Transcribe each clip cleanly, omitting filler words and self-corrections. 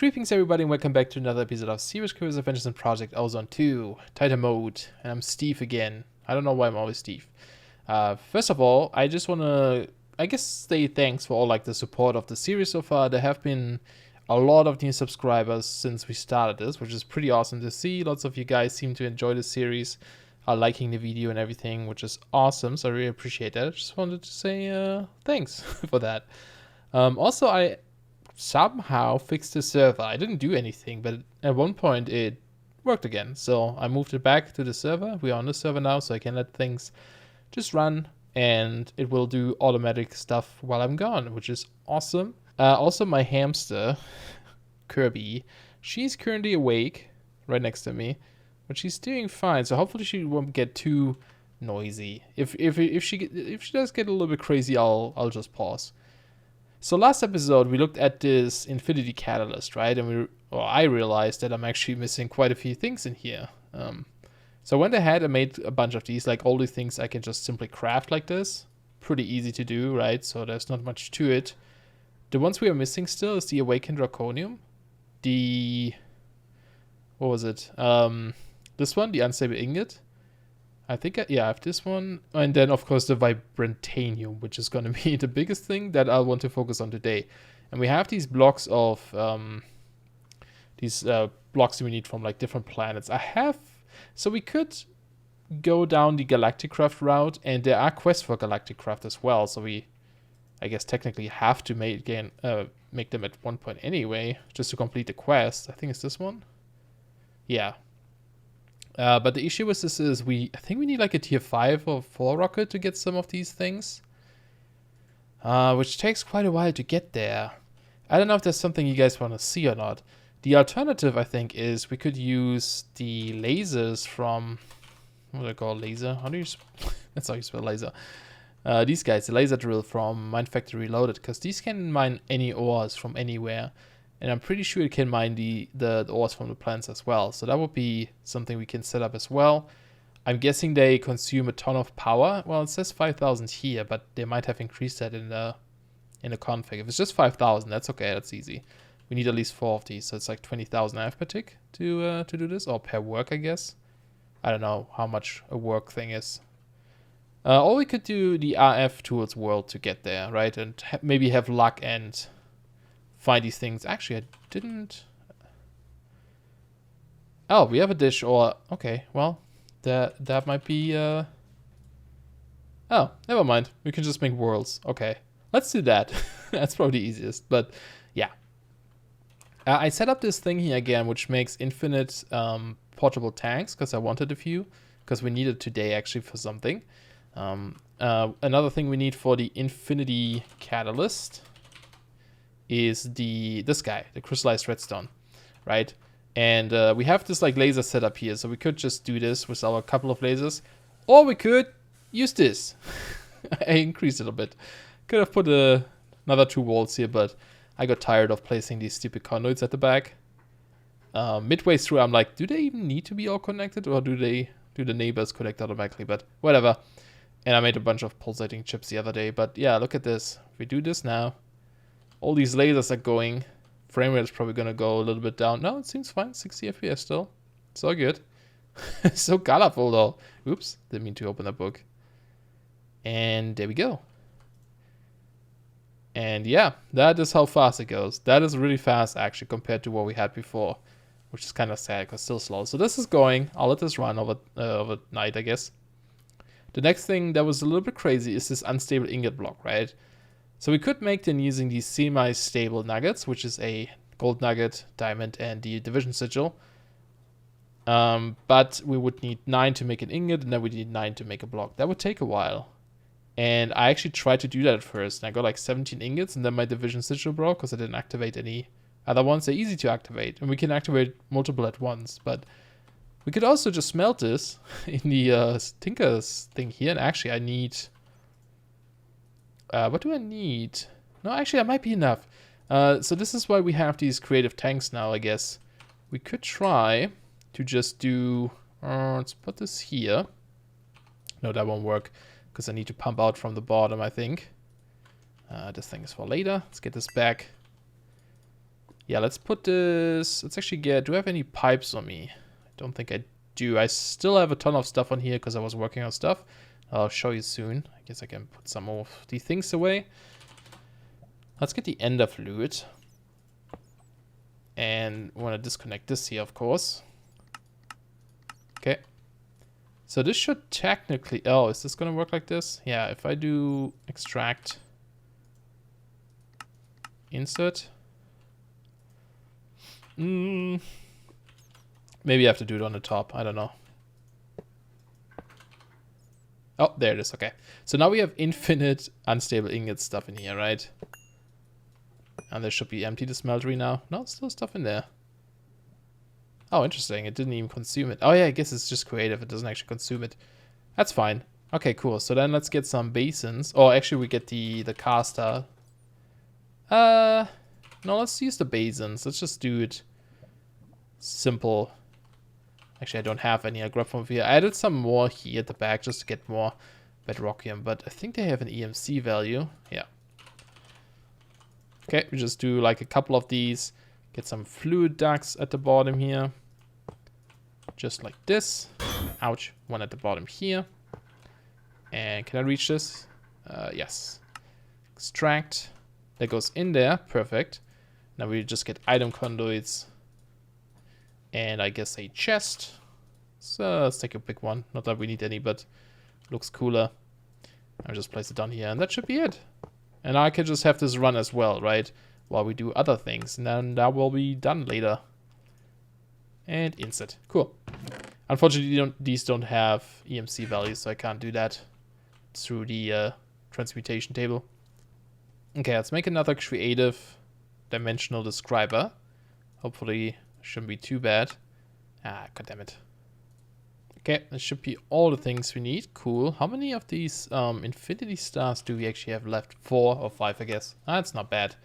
Greetings everybody and welcome back to another episode of Serious Curious Adventures in Project Ozone 2, Titan Mode, and I'm Steve again. I don't know why I'm always Steve. First of all, I just want to, say thanks for all the support of the series so far. There have been a lot of new subscribers since we started this, which is pretty awesome to see. Lots of you guys seem to enjoy the series, are liking the video and everything, which is awesome, so I really appreciate that. I just wanted to say thanks for that. Also, I somehow fixed the server. I didn't do anything, but at one point it worked again. So I moved it back to the server. We are on the server now, so I can let things just run and it will do automatic stuff while I'm gone, which is awesome. Also, my hamster, Kirby, she's currently awake right next to me, but she's doing fine. So hopefully she won't get too noisy. If she does get a little bit crazy, I'll just pause. So last episode, we looked at this infinity catalyst, right? And I realized that I'm actually missing quite a few things in here. So I went ahead and made a bunch of these, all these things I can just simply craft like this. Pretty easy to do, right? So there's not much to it. The ones we are missing still is the awakened draconium. What was it? This one, the unstable ingot. I think, I have this one. And then, of course, the Vibrantium, which is going to be the biggest thing that I want to focus on today. And we have these blocks of, blocks we need from, different planets. So we could go down the Galactic Craft route, and there are quests for Galactic Craft as well. So we, I guess, technically have to make them at one point anyway, just to complete the quest. I think it's this one. Yeah. But the issue with this is I think we need a tier 5 or 4 rocket to get some of these things. Which takes quite a while to get there. I don't know if there's something you guys want to see or not. The alternative, I think, is we could use the lasers from... What do I call laser? How do you... That's how you spell laser. These guys, the laser drill from Mine Factory Reloaded. Because these can mine any ores from anywhere. And I'm pretty sure it can mine the ores from the plants as well. So that would be something we can set up as well. I'm guessing they consume a ton of power. Well, it says 5,000 here, but they might have increased that in the config. If it's just 5,000, that's okay. That's easy. We need at least 4 of these, so it's 20,000 AF per tick to do this, or per work, I guess. I don't know how much a work thing is. Or we could do the RF tools world to get there, right? And maybe have luck and find these things. Actually, I didn't... Oh, we have a dish, or... Okay, well, that might be... Oh, never mind. We can just make worlds. Okay, let's do that. That's probably the easiest, but yeah. I set up this thing here again, which makes infinite portable tanks, because I wanted a few, because we need it today, actually, for something. Another thing we need for the infinity catalyst is this guy, the crystallized redstone, right? And we have this laser set up here, so we could just do this with our couple of lasers, or we could use this. I increased it a bit. Could have put another 2 walls here, but I got tired of placing these stupid conduits at the back. Midway through, I'm like, do they even need to be all connected, or do the neighbors connect automatically? But whatever. And I made a bunch of pulsating chips the other day. But yeah, look at this. If we do this now, all these lasers are going. Frame rate is probably going to go a little bit down. No, it seems fine. 60 FPS still. It's all good. So colorful, though. Oops. Didn't mean to open that book. And there we go. And yeah, that is how fast it goes. That is really fast, actually, compared to what we had before. Which is kind of sad, because still slow. So this is going. I'll let this run overnight, I guess. The next thing that was a little bit crazy is this unstable ingot block, right? So we could make them using these semi-stable nuggets, which is a gold nugget, diamond, and the division sigil. But we would need 9 to make an ingot, and then we need 9 to make a block. That would take a while. And I actually tried to do that at first, and I got 17 ingots, and then my division sigil broke, because I didn't activate any other ones. They're easy to activate, and we can activate multiple at once, but we could also just smelt this in the Tinker's thing here, and actually I need... what do I need? No, actually, that might be enough. So this is why we have these creative tanks now, I guess. We could try to just do... let's put this here. No, that won't work, because I need to pump out from the bottom, I think. This thing is for later. Let's get this back. Yeah, let's put this. Let's actually get. Do I have any pipes on me? I don't think I do. I still have a ton of stuff on here because I was working on stuff. I'll show you soon. I guess I can put some of these things away. Let's get the ender fluid. And we want to disconnect this here, of course. Okay. So this should technically... Oh, is this going to work like this? Yeah, if I do extract, insert. Maybe I have to do it on the top. I don't know. Oh, there it is. Okay. So now we have infinite unstable ingot stuff in here, right? And there should be empty the smeltery now. No, it's still stuff in there. Oh, interesting. It didn't even consume it. Oh, yeah, I guess it's just creative. It doesn't actually consume it. That's fine. Okay, cool. So then let's get some basins. Oh, actually, we get the caster. No, let's use the basins. Let's just do it simple. Actually, I don't have any. I grabbed from here. I added some more here at the back just to get more Bedrockium, but I think they have an EMC value. Yeah. Okay, we just do like a couple of these. Get some fluid ducts at the bottom here. Just like this. Ouch. One at the bottom here. And can I reach this? Yes. Extract. That goes in there. Perfect. Now we just get item conduits. And I guess a chest. So let's take a big one. Not that we need any, but looks cooler. I'll just place it down here and that should be it. And I can just have this run as well, right? While we do other things. And then that will be done later. And insert. Cool. Unfortunately, these don't have EMC values, so I can't do that through the transmutation table. Okay, let's make another creative dimensional describer. Hopefully, shouldn't be too bad. Ah, goddammit. Okay, that should be all the things we need. Cool. How many of these infinity stars do we actually have left? 4 or 5, I guess. That's not bad.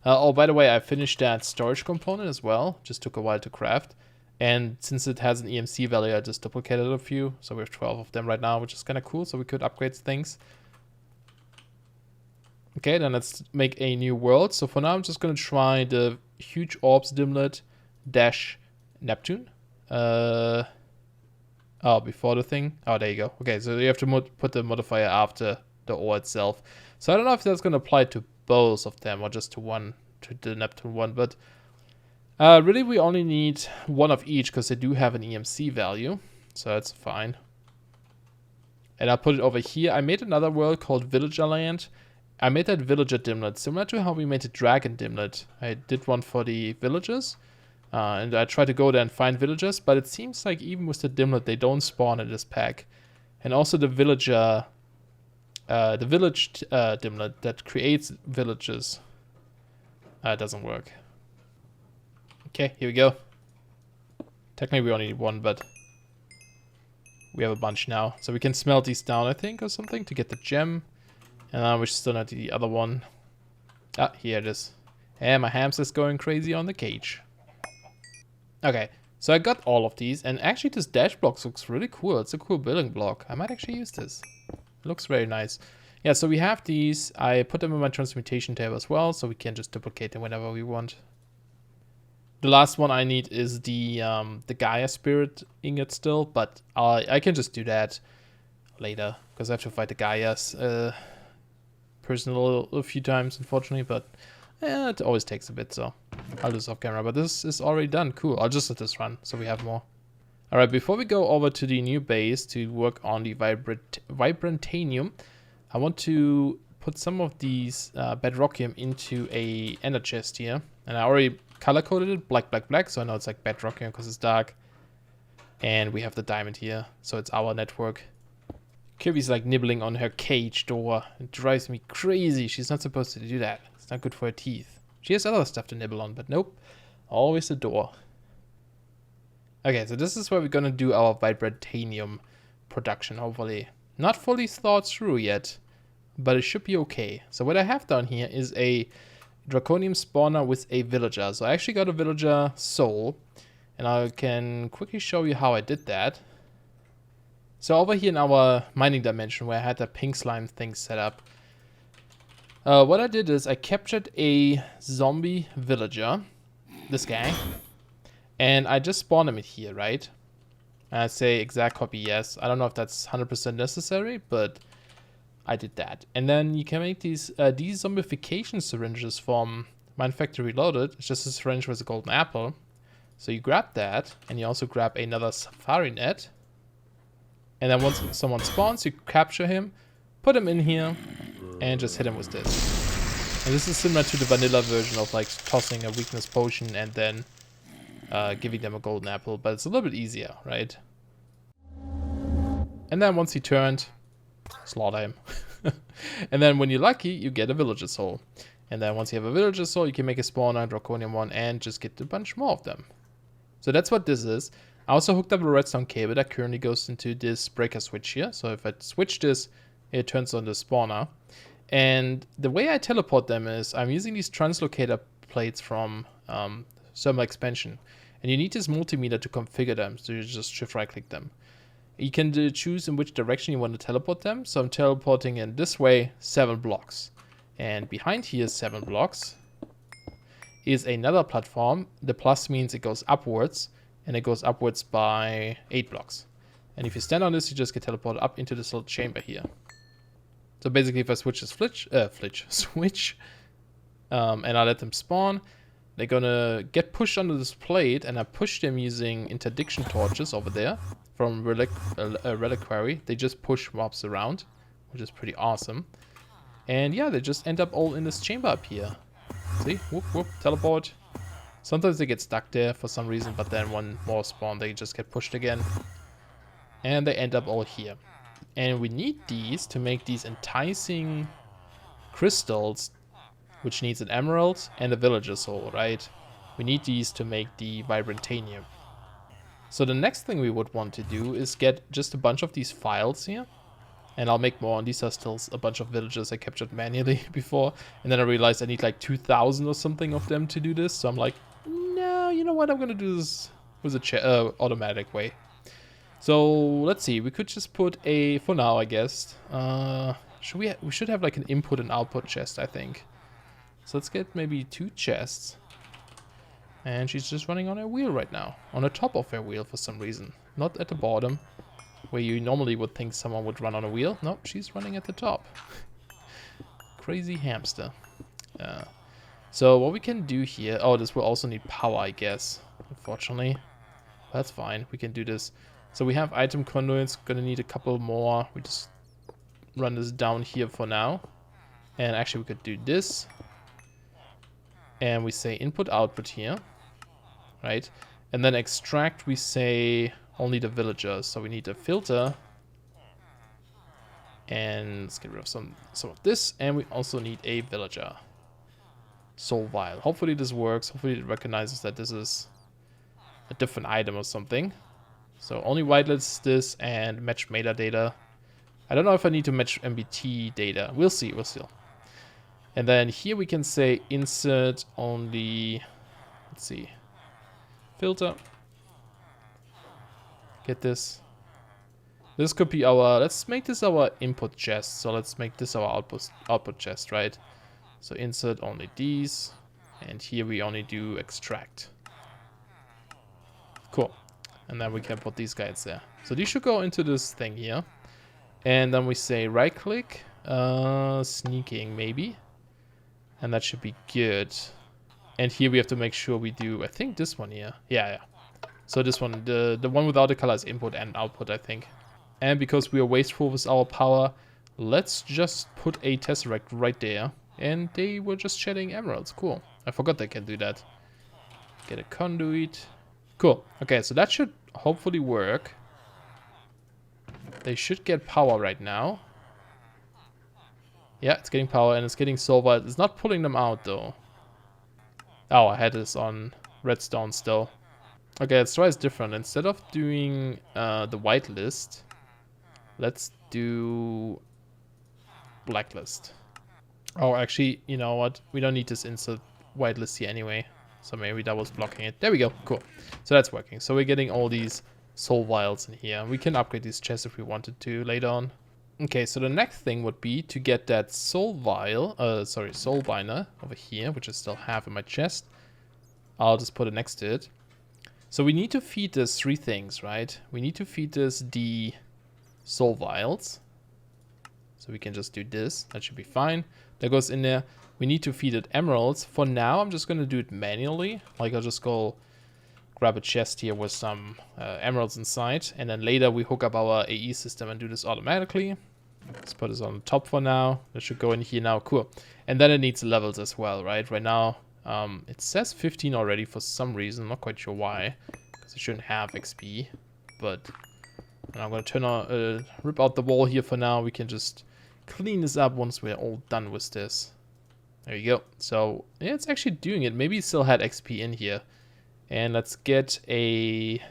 Oh, by the way, I finished that storage component as well. Just took a while to craft. And since it has an EMC value, I just duplicated a few. So we have 12 of them right now, which is kind of cool. So we could upgrade things. Okay, then let's make a new world. So for now, I'm just going to try the huge orbs dimlet dash Neptune. Oh, before the thing. Oh, there you go. Okay, so you have to put the modifier after the ore itself. So I don't know if that's going to apply to both of them or just to one, to the Neptune one. But really, we only need one of each because they do have an EMC value. So that's fine. And I'll put it over here. I made another world called Villager Land. I made that villager dimlet similar to how we made the dragon dimlet. I did one for the villagers. And I tried to go there and find villagers, but it seems like even with the dimlet, they don't spawn in this pack. And also the villager, the village dimlet that creates villages doesn't work. Okay, here we go. Technically we only need one, but we have a bunch now. So we can smelt these down, I think, or something to get the gem. And we still need the other one. Ah, here it is. And my hamster's going crazy on the cage. Okay, so I got all of these, and actually this dash block looks really cool. It's a cool building block. I might actually use this. It looks very nice. Yeah, so we have these. I put them in my transmutation table as well, so we can just duplicate them whenever we want. The last one I need is the Gaia Spirit ingot still, but I can just do that later, because I have to fight the Gaia's personal a few times, unfortunately, but it always takes a bit, so I'll do this off camera. But this is already done. Cool. I'll just let this run so we have more. All right, before we go over to the new base to work on the Vibranium, I want to put some of these Bedrockium into a ender chest here. And I already color-coded it black, black, black, so I know it's like Bedrockium because it's dark. And we have the diamond here, so it's our network. Kirby's like nibbling on her cage door. It drives me crazy. She's not supposed to do that. It's not good for her teeth. She has other stuff to nibble on, but nope. Always the door. Okay, so this is where we're gonna do our Vibranium production, hopefully. Not fully thought through yet, but it should be okay. So what I have down here is a Draconium spawner with a villager. So I actually got a villager soul, and I can quickly show you how I did that. So over here in our mining dimension where I had the pink slime thing set up, what I did is I captured a zombie villager this guy. And I just spawn him in here, right? And I say exact copy yes. I don't know if that's 100% necessary, but I did that. And then you can make these zombification syringes from Mine Factory Reloaded. It's just a syringe with a golden apple. So you grab that, and you also grab another safari net. And then once someone spawns, you capture him, put him in here, and just hit him with this. And this is similar to the vanilla version of like tossing a weakness potion and then giving them a golden apple, but it's a little bit easier, right? And then once he turned, slaughter him. And then when you're lucky, you get a villager soul. And then once you have a villager soul, you can make a spawner, draconium one, and just get a bunch more of them. So that's what this is. I also hooked up a redstone cable that currently goes into this breaker switch here. So if I switch this, it turns on the spawner. And the way I teleport them is I'm using these translocator plates from thermal expansion. And you need this multimeter to configure them. So you just shift right click them. You can choose in which direction you want to teleport them. So I'm teleporting in this way 7 blocks. And behind here 7 blocks is another platform. The plus means it goes upwards. And it goes upwards by 8 blocks. And if you stand on this, you just get teleported up into this little chamber here. So basically, if I switch this switch, and I let them spawn, they're gonna get pushed onto this plate, and I push them using interdiction torches over there from Reliquary. They just push mobs around, which is pretty awesome. And yeah, they just end up all in this chamber up here. See? Whoop, whoop, teleport. Sometimes they get stuck there for some reason, but then one more spawn, they just get pushed again. And they end up all here. And we need these to make these enticing crystals, which needs an emerald and a villager soul, right? We need these to make the Vibrantium. So the next thing we would want to do is get just a bunch of these files here. And I'll make more, and these are still a bunch of villagers I captured manually before. And then I realized I need like 2,000 or something of them to do this. So I'm like, no, you know what? I'm going to do this with a automatic way. So let's see. We could just put a, for now, I guess. We should have like an input and output chest, I think. So let's get maybe 2 chests. And she's just running on her wheel right now. On the top of her wheel for some reason. Not at the bottom, where you normally would think someone would run on a wheel. Nope, she's running at the top. Crazy hamster. So what we can do here... Oh, this will also need power, I guess. Unfortunately. That's fine. We can do this. So we have item conduits. Gonna need a couple more. We just run this down here for now. And actually we could do this. And we say input output here. Right? And then extract we say only the villagers. So we need a filter. And let's get rid of some of this. And we also need a villager. Soul vial. Hopefully this works. Hopefully it recognizes that this is a different item or something. So only whitelist this and match metadata. I don't know if I need to match MBT data. We'll see. We'll see. And then here we can say insert only. Let's see. Filter. Get this. This could be our. Let's make this our input chest. So let's make this our output chest, right? So insert only these. And here we only do extract. Cool. And then we can put these guys there. So these should go into this thing here. And then we say right click. Sneaking maybe. And that should be good. And here we have to make sure we do, I think this one here. Yeah. So this one, the one without the color is input and output, I think. And because we are wasteful with our power, let's just put a tesseract right there. And they were just shedding emeralds. Cool. I forgot they can do that. Get a conduit. Cool. Okay, so that should hopefully work. They should get power right now. Yeah, it's getting power and it's getting silver. It's not pulling them out though. Oh, I had this on redstone still. Okay, let's try this different. Instead of doing the whitelist, let's do blacklist. Oh, actually, you know what? We don't need this insert whitelist here anyway. So maybe that was blocking it. There we go. Cool. So that's working. So we're getting all these soul vials in here. We can upgrade these chests if we wanted to later on. Okay, so the next thing would be to get that soul vial, soul binder over here, which I still have in my chest. I'll just put it next to it. So we need to feed this 3 things, right? We need to feed this the soul vials. So we can just do this. That should be fine. That goes in there. We need to feed it emeralds. For now, I'm just going to do it manually. Like, I'll just go grab a chest here with some emeralds inside. And then later we hook up our AE system and do this automatically. Let's put this on the top for now. That should go in here now. Cool. And then it needs levels as well, right? Right now, it says 15 already for some reason. I'm not quite sure why. Because it shouldn't have XP. But I'm going to turn on, rip out the wall here for now. We can just clean this up once we're all done with this. There you go. So, yeah, it's actually doing it. Maybe it still had XP in here. And let's get a...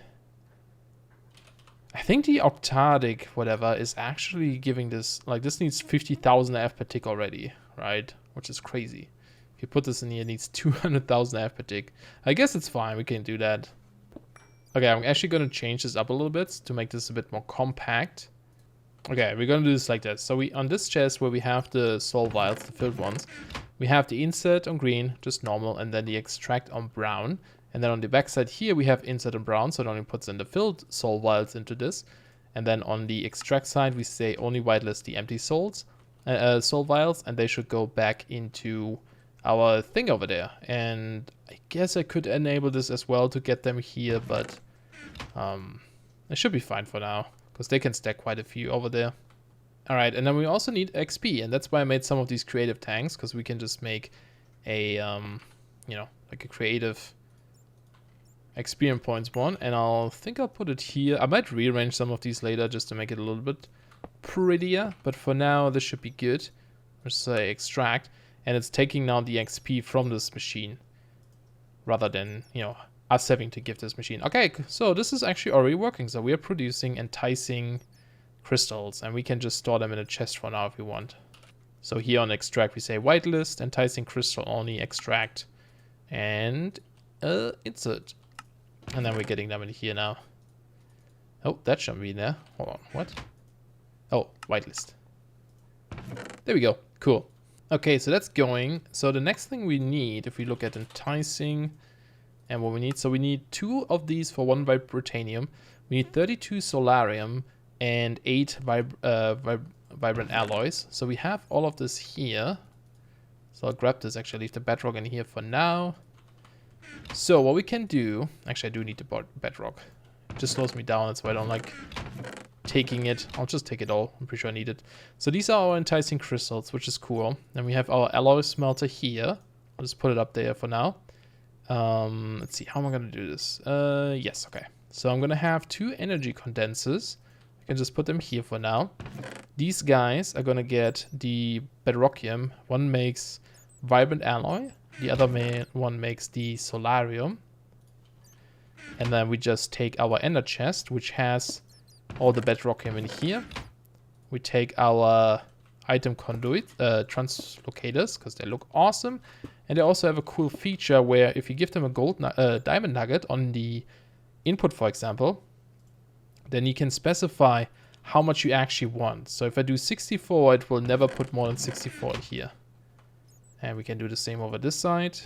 I think the octadic whatever is actually giving this... Like, this needs 50,000 AF per tick already, right? Which is crazy. If you put this in here, it needs 200,000 AF per tick. I guess it's fine. We can do that. Okay, I'm actually going to change this up a little bit to make this a bit more compact. Okay, we're going to do this like this. So we on this chest where we have the soul vials, the filled ones, we have the insert on green, just normal, and then the extract on brown. And then on the back side here, we have insert on brown, so it only puts in the filled soul vials into this. And then on the extract side, we say only whitelist the empty soul vials, and they should go back into our thing over there. And I guess I could enable this as well to get them here, but it should be fine for now, because they can stack quite a few over there. Alright, and then we also need XP, and that's why I made some of these creative tanks, because we can just make a, you know, like a creative experience points one, and I'll put it here. I might rearrange some of these later just to make it a little bit prettier, but for now this should be good. Let's say extract, and it's taking now the XP from this machine rather than, you know, us having to give this machine. Okay, so this is actually already working. So we are producing enticing crystals, and we can just store them in a chest for now if we want. So here on extract we say whitelist, enticing crystal only, extract, and insert. And then we're getting them in here now. Oh, that shouldn't be in there. Hold on, what? Oh, whitelist. There we go, cool. Okay, so that's going. So the next thing we need, if we look at enticing and what we need, so we need 2 of these for 1 Vibranium. We need 32 solarium and 8 vibrant alloys. So we have all of this here. So I'll grab this, actually leave the bedrock in here for now. So what we can do, actually I do need the bedrock. It just slows me down, that's why I don't like taking it. I'll just take it all, I'm pretty sure I need it. So these are our enticing crystals, which is cool. Then we have our alloy smelter here. I'll just put it up there for now. Let's see, how am I going to do this? Yes, okay. So I'm going to have 2 energy condensers. I can just put them here for now. These guys are going to get the Vibranium. One makes vibrant alloy. The other one makes the solarium. And then we just take our ender chest, which has all the Vibranium in here. We take our item conduit translocators, because they look awesome. And they also have a cool feature where if you give them a diamond nugget on the input, for example, then you can specify how much you actually want. So if I do 64, it will never put more than 64 here. And we can do the same over this side.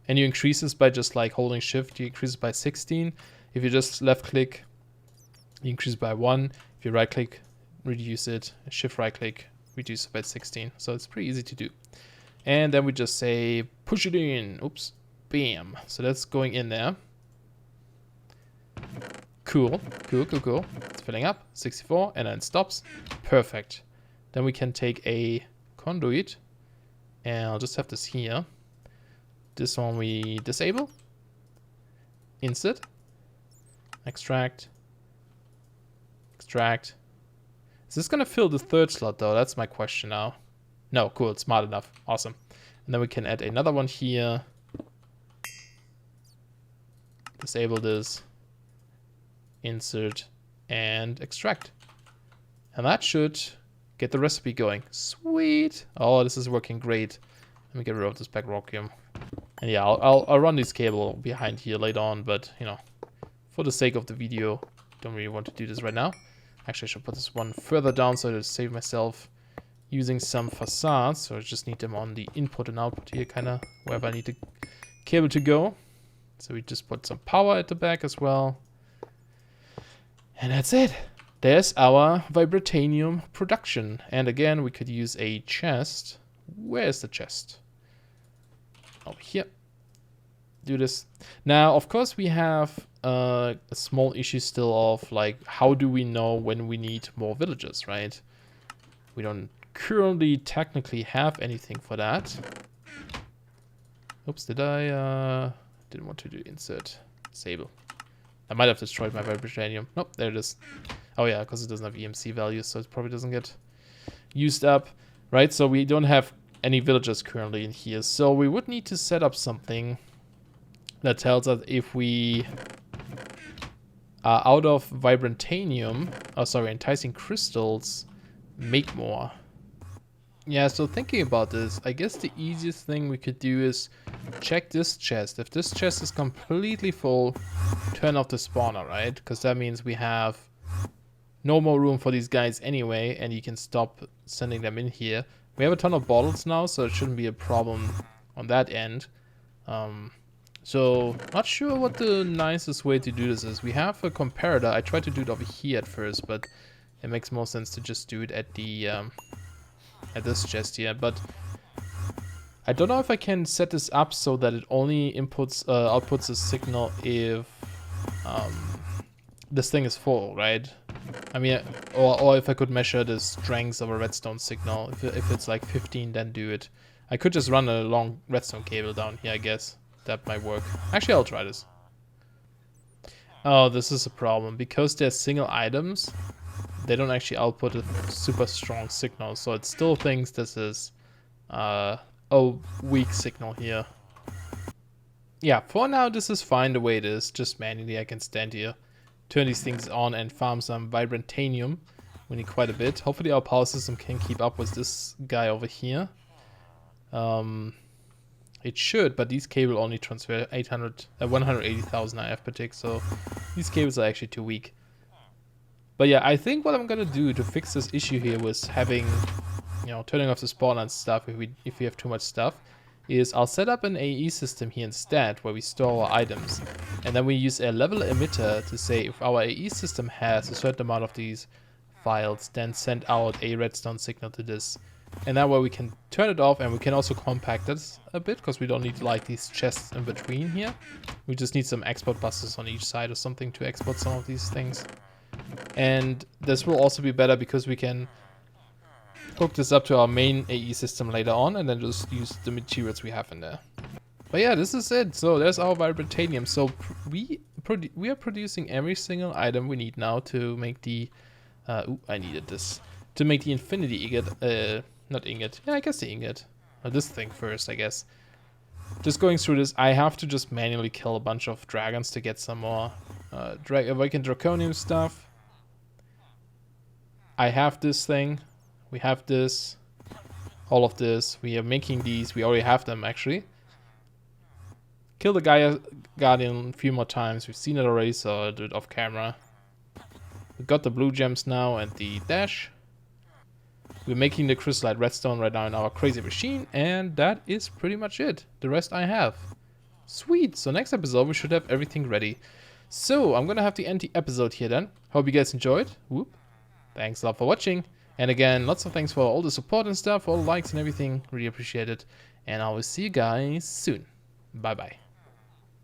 And you increase this by just like holding shift, you increase it by 16. If you just left click, you increase it by 1. If you right click, reduce it, shift right click, reduce it by 16. So it's pretty easy to do. And then we just say push it in. Oops. Bam. So that's going in there. Cool. Cool, cool, cool. It's filling up. 64. And then it stops. Perfect. Then we can take a conduit. And I'll just have this here. This one we disable. Insert. Extract. Extract. Is this going to fill the 3rd slot though? That's my question now. No, cool, it's smart enough. Awesome. And then we can add another one here. Disable this. Insert and extract. And that should get the recipe going. Sweet. Oh, this is working great. Let me get rid of this Vibranium. And yeah, I'll run this cable behind here later on, but you know, for the sake of the video, don't really want to do this right now. Actually, I should put this one further down so to save myself using some facades. So I just need them on the input and output here, kind of wherever I need to cable to go. So we just put some power at the back as well. And that's it. There's our Vibrantium production. And again, we could use a chest. Where's the chest? Over here. Do this. Now, of course, we have a small issue still of like, how do we know when we need more villagers, right? We don't currently technically have anything for that. Oops, did I didn't want to do insert sable. I might have destroyed my Vibranium. Nope, there it is. Oh yeah, because it doesn't have EMC values, so it probably doesn't get used up. Right, so we don't have any villagers currently in here. So we would need to set up something that tells us if we are out of Vibrantium, oh sorry, enticing crystals, make more. Yeah, so thinking about this, I guess the easiest thing we could do is check this chest. If this chest is completely full, turn off the spawner, right? Because that means we have no more room for these guys anyway, and you can stop sending them in here. We have a ton of bottles now, so it shouldn't be a problem on that end. So, not sure what the nicest way to do this is. We have a comparator. I tried to do it over here at first, but it makes more sense to just do it at the at this chest here. But I don't know if I can set this up so that it only outputs a signal if this thing is full, right? I mean, or if I could measure the strength of a redstone signal. If it's like 15, then do it. I could just run a long redstone cable down here, I guess. That might work. Actually, I'll try this. Oh, this is a problem. Because they're single items, they don't actually output a super strong signal. So it still thinks this is a weak signal here. Yeah, for now, this is fine the way it is. Just manually, I can stand here, turn these things on, and farm some Vibranium. We need quite a bit. Hopefully our power system can keep up with this guy over here. It should, but these cables only transfer 180,000 IF per tick, so these cables are actually too weak. But yeah, I think what I'm gonna do to fix this issue here with having, you know, turning off the spawner and stuff if we have too much stuff, is I'll set up an AE system here instead where we store our items, and then we use a level emitter to say if our AE system has a certain amount of these files, then send out a redstone signal to this. And that way we can turn it off, and we can also compact this a bit because we don't need like these chests in between here. We just need some export buses on each side or something to export some of these things. And this will also be better because we can hook this up to our main AE system later on and then just use the materials we have in there. But yeah, this is it. So there's our Vibrantium. So we are producing every single item we need now to make the I needed this to make the infinity ingot. Not ingot. Yeah, I guess the ingot. Or this thing first, I guess. Just going through this, I have to just manually kill a bunch of dragons to get some more Awakened Draconium stuff. I have this thing. We have this. All of this. We are making these. We already have them, actually. Kill the Gaia Guardian a few more times. We've seen it already, so I'll do it off camera. We got the blue gems now and the dash. We're making the crystallized redstone right now in our crazy machine, and that is pretty much it. The rest I have. Sweet. So next episode we should have everything ready. So I'm gonna have to end the episode here then. Hope you guys enjoyed. Whoop. Thanks a lot for watching. And again, lots of thanks for all the support and stuff, all the likes and everything. Really appreciate it. And I will see you guys soon. Bye bye.